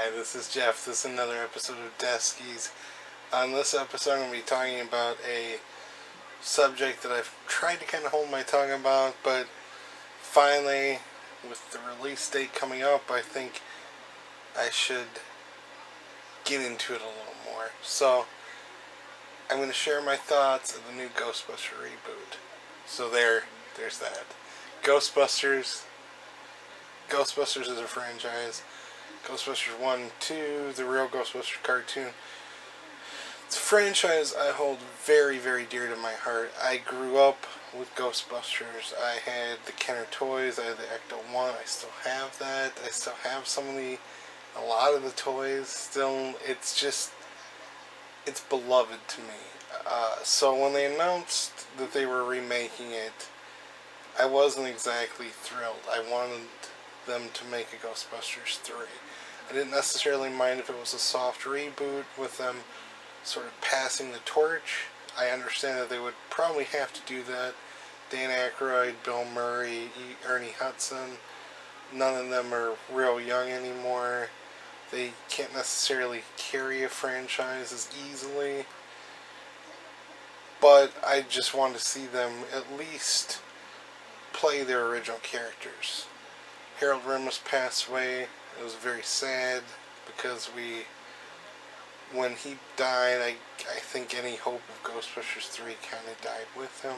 Hi, this is Jeff. This is another episode of Deskies. On this episode, I'm going to be talking about a subject that I've tried to kind of hold my tongue about, but finally, with the release date coming up, I think I should get into it a little more. So, I'm going to share my thoughts of the new Ghostbusters Reboot. So there's that. Ghostbusters is a franchise. Ghostbusters 1, 2, the real Ghostbusters cartoon. It's a franchise I hold very, very dear to my heart. I grew up with Ghostbusters. I had the Kenner toys. I had the Ecto-1. I still have that. I still have a lot of the toys still. It's beloved to me. So when they announced that they were remaking it, I wasn't exactly thrilled. I wanted them to make a Ghostbusters 3. I didn't necessarily mind if it was a soft reboot with them sort of passing the torch. I understand that they would probably have to do that. Dan Aykroyd, Bill Murray, Ernie Hudson, none of them are real young anymore. They can't necessarily carry a franchise as easily. But I just want to see them at least play their original characters. Harold Ramis passed away. It was very sad because when he died, I think any hope of Ghostbusters 3 kind of died with him.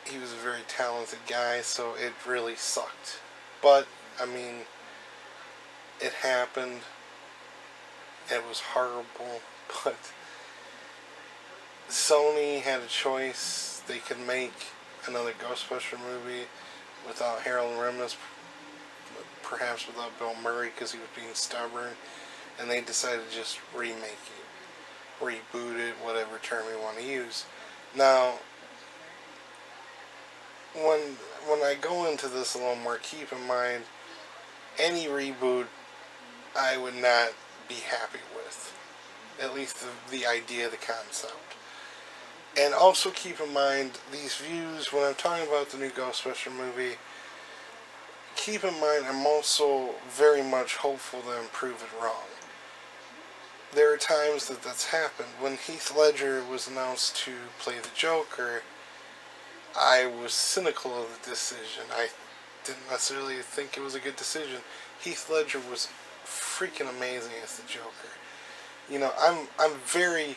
He was a very talented guy, so it really sucked. But, I mean, it happened. It was horrible, but Sony had a choice. They could make another Ghostbuster movie without Harold Ramis, perhaps without Bill Murray because he was being stubborn, and they decided to just remake it, reboot it, whatever term you want to use. Now, when I go into this a little more, keep in mind, any reboot I would not be happy with, at least the idea, the concept. And also keep in mind, these views, when I'm talking about the new Ghostbuster movie, keep in mind I'm also very much hopeful that I'm proven wrong. There are times that that's happened. When Heath Ledger was announced to play the Joker, I was cynical of the decision. I didn't necessarily think it was a good decision. Heath Ledger was freaking amazing as the Joker. You know, I'm very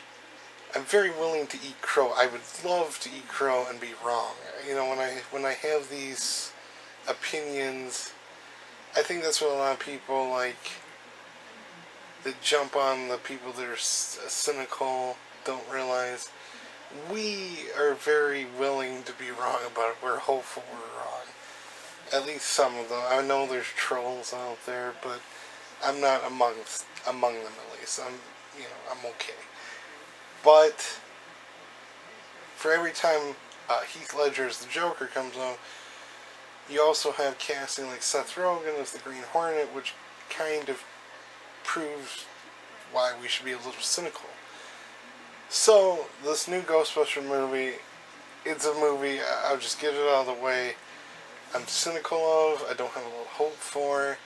willing to eat crow. I would love to eat crow and be wrong. You know, when I have these opinions, I think that's what a lot of people like that jump on the people that are cynical don't realize. We are very willing to be wrong about it. We're hopeful we're wrong. At least some of them. I know there's trolls out there, but I'm not among them at least. I'm okay. But for every time Heath Ledger as the Joker comes on, you also have casting like Seth Rogen as the Green Hornet, which kind of proves why we should be a little cynical. So, this new Ghostbuster movie, it's a movie, I'll just get it out of the way, I'm cynical of, I don't have a lot of hope for.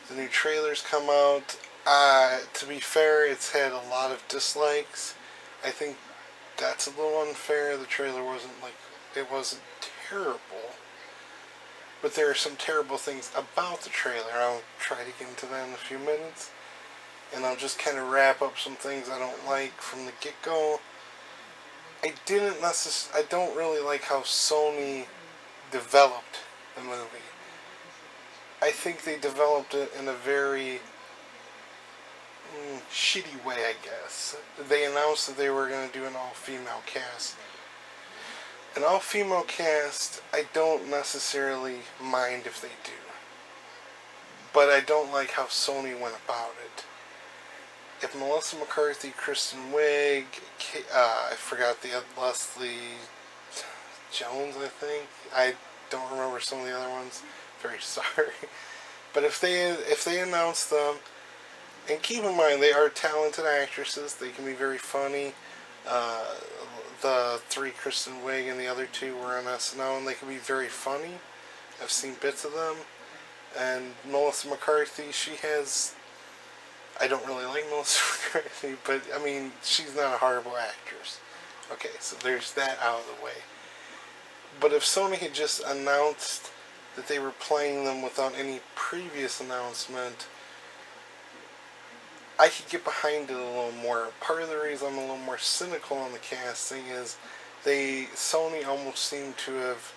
The new trailer's come out. To be fair, it's had a lot of dislikes. I think that's a little unfair. The trailer wasn't terrible. But there are some terrible things about the trailer. I'll try to get into that in a few minutes. And I'll just kind of wrap up some things I don't like from the get-go. I don't really like how Sony developed the movie. I think they developed it in a very shitty way, I guess. They announced that they were going to do an all-female cast. An all-female cast, I don't necessarily mind if they do. But I don't like how Sony went about it. If Melissa McCarthy, Kristen Wiig, I forgot the Leslie Jones, I think. I don't remember some of the other ones. Very sorry. But if they announce them, and keep in mind they are talented actresses, they can be very funny. The three, Kristen Wiig and the other two, were on SNL, and they can be very funny. I've seen bits of them. And Melissa McCarthy, she has... I don't really like Melissa McCarthy, but, I mean, she's not a horrible actress. Okay, so there's that out of the way. But if Sony had just announced that they were playing them without any previous announcement, I could get behind it a little more. Part of the reason I'm a little more cynical on the casting is Sony almost seemed to have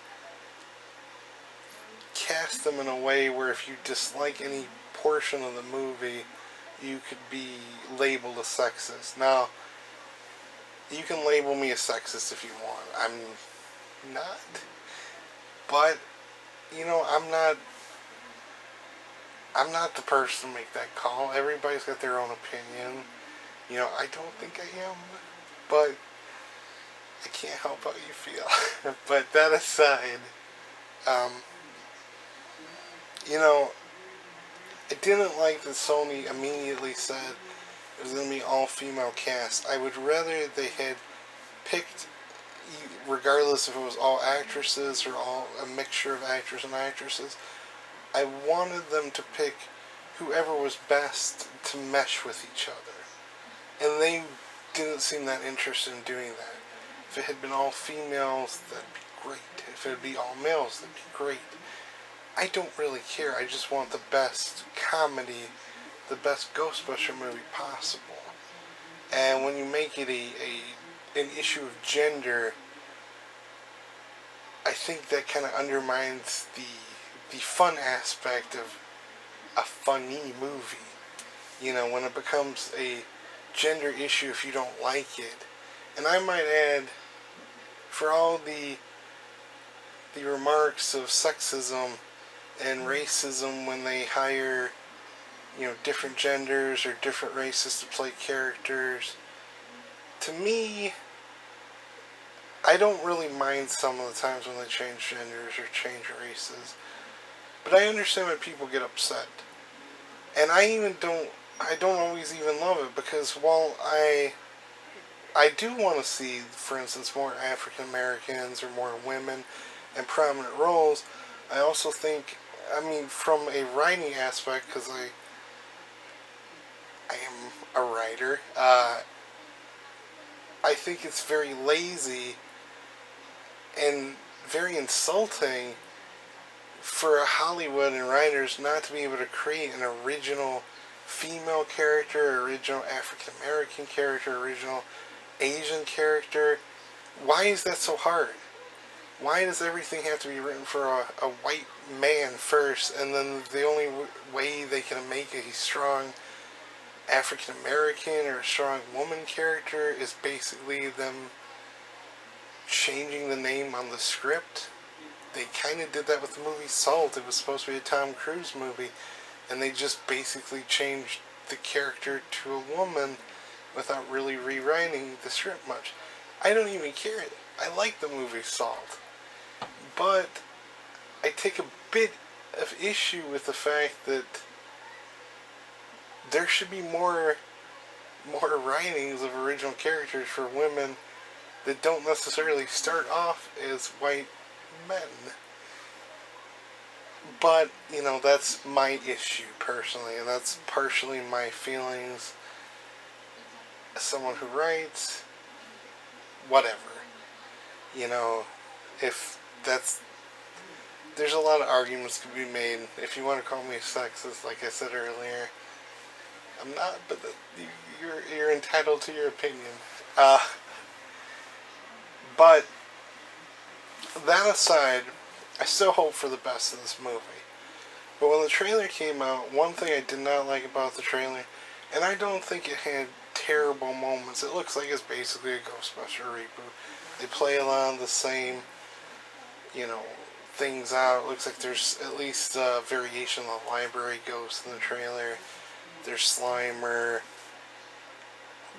cast them in a way where if you dislike any portion of the movie, you could be labeled a sexist. Now, you can label me a sexist if you want. I'm not. But, you know, I'm not the person to make that call. Everybody's got their own opinion. You know, I don't think I am. But I can't help how you feel. But that aside, you know, I didn't like that Sony immediately said it was going to be all-female cast. I would rather they had picked, regardless if it was all actresses or all a mixture of actors and actresses, I wanted them to pick whoever was best to mesh with each other. And they didn't seem that interested in doing that. If it had been all females, that'd be great. If it would be all males, that'd be great. I don't really care. I just want the best comedy, the best Ghostbuster movie possible. And when you make it an issue of gender, I think that kind of undermines the fun aspect of a funny movie. You know, when it becomes a gender issue if you don't like it. And I might add, for all the remarks of sexism and racism when they hire, you know, different genders or different races to play characters, to me, I don't really mind some of the times when they change genders or change races. But I understand when people get upset. And I don't always even love it, because while I do want to see, for instance, more African Americans or more women in prominent roles, I also think, I mean, from a writing aspect, because I am a writer, I think it's very lazy and very insulting for Hollywood and writers not to be able to create an original female character, original African American character, original Asian character. Why is that so hard? Why does everything have to be written for a white man first, and then the only way they can make a strong African American or a strong woman character is basically them changing the name on the script? They kind of did that with the movie Salt. It was supposed to be a Tom Cruise movie, and they just basically changed the character to a woman without really rewriting the script much. I don't even care. I like the movie Salt. But I take a bit of issue with the fact that there should be more writings of original characters for women that don't necessarily start off as white men. But, you know, that's my issue personally, and that's partially my feelings as someone who writes, whatever. You know, if that's, there's a lot of arguments to be made. If you want to call me a sexist, like I said earlier, I'm not, but you're entitled to your opinion. But that aside, I still hope for the best in this movie. But when the trailer came out, one thing I did not like about the trailer, and I don't think it had terrible moments. It looks like it's basically a Ghostbusters reboot. They play a lot of the same, you know, things out. It looks like there's at least a variation of the library ghost in the trailer. There's Slimer.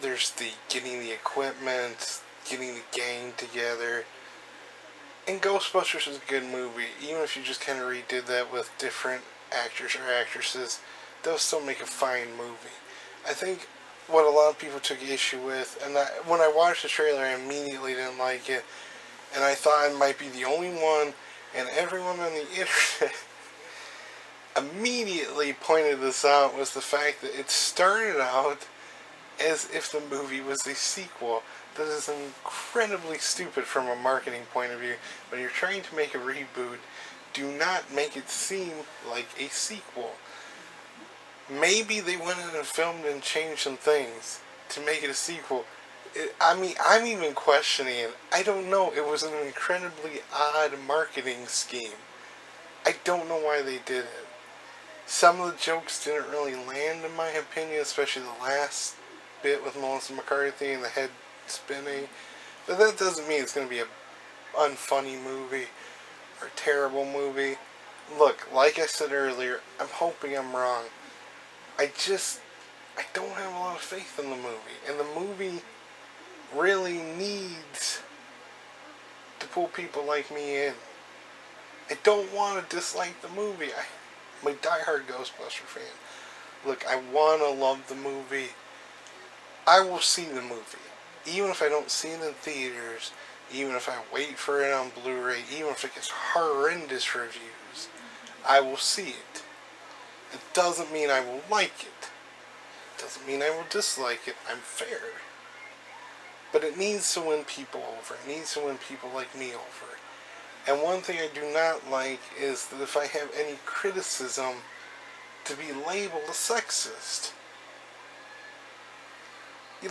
There's the getting the equipment, getting the gang together. And Ghostbusters is a good movie. Even if you just kind of redid that with different actors or actresses, they'll still make a fine movie. I think what a lot of people took issue with, and when I watched the trailer, I immediately didn't like it, and I thought I might be the only one, and everyone on the internet immediately pointed this out was the fact that it started out as if the movie was a sequel. That is incredibly stupid from a marketing point of view. When you're trying to make a reboot, do not make it seem like a sequel. Maybe they went in and filmed and changed some things to make it a sequel. I'm even questioning it. I don't know. It was an incredibly odd marketing scheme. I don't know why they did it. Some of the jokes didn't really land, in my opinion, especially the last bit with Melissa McCarthy and the head spinning. But that doesn't mean it's going to be an unfunny movie or a terrible movie. Look, like I said earlier, I'm hoping I'm wrong. I don't have a lot of faith in the movie. And the movie really needs to pull people like me in. I don't want to dislike the movie. I'm a diehard Ghostbuster fan. Look, I want to love the movie. I will see the movie. Even if I don't see it in theaters, even if I wait for it on Blu-ray, even if it gets horrendous reviews, I will see it. It doesn't mean I will like it. It doesn't mean I will dislike it. I'm fair. But it needs to win people over. It needs to win people like me over. And one thing I do not like is that if I have any criticism, to be labeled a sexist.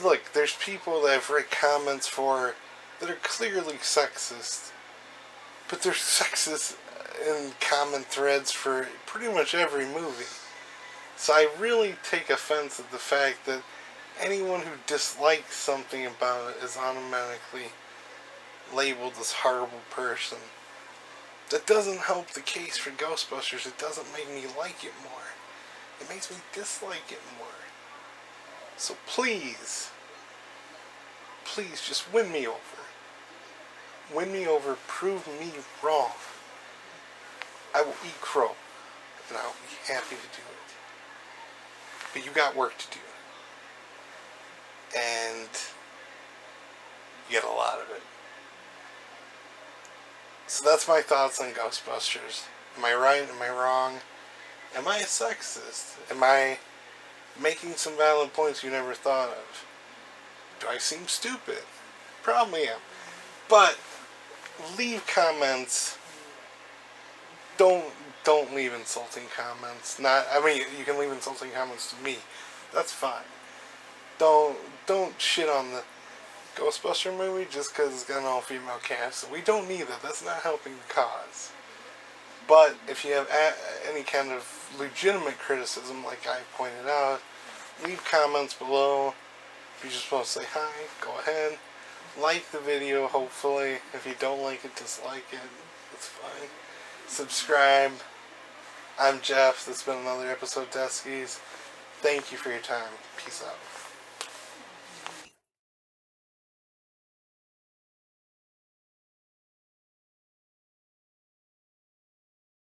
Look, there's people that I've read comments for that are clearly sexist, but they're sexist in common threads for pretty much every movie. So I really take offense at the fact that anyone who dislikes something about it is automatically labeled as a horrible person. That doesn't help the case for Ghostbusters. It doesn't make me like it more. It makes me dislike it more. So please just win me over. Win me over, prove me wrong. I will eat crow, and I'll be happy to do it. But you got work to do. And you get a lot of it. So that's my thoughts on Ghostbusters. Am I right? Am I wrong? Am I a sexist? Am I making some valid points you never thought of? Do I seem stupid? Probably am. But leave comments. Don't leave insulting comments. You can leave insulting comments to me. That's fine. Don't shit on the Ghostbuster movie just because it's got an all-female cast. We don't need that. That's not helping the cause. But if you have any kind of legitimate criticism, like I pointed out, leave comments below. If you just want to say hi, go ahead. Like the video, hopefully. If you don't like it, dislike it. It's fine. Subscribe. I'm Jeff. This has been another episode of Deskies. Thank you for your time. Peace out.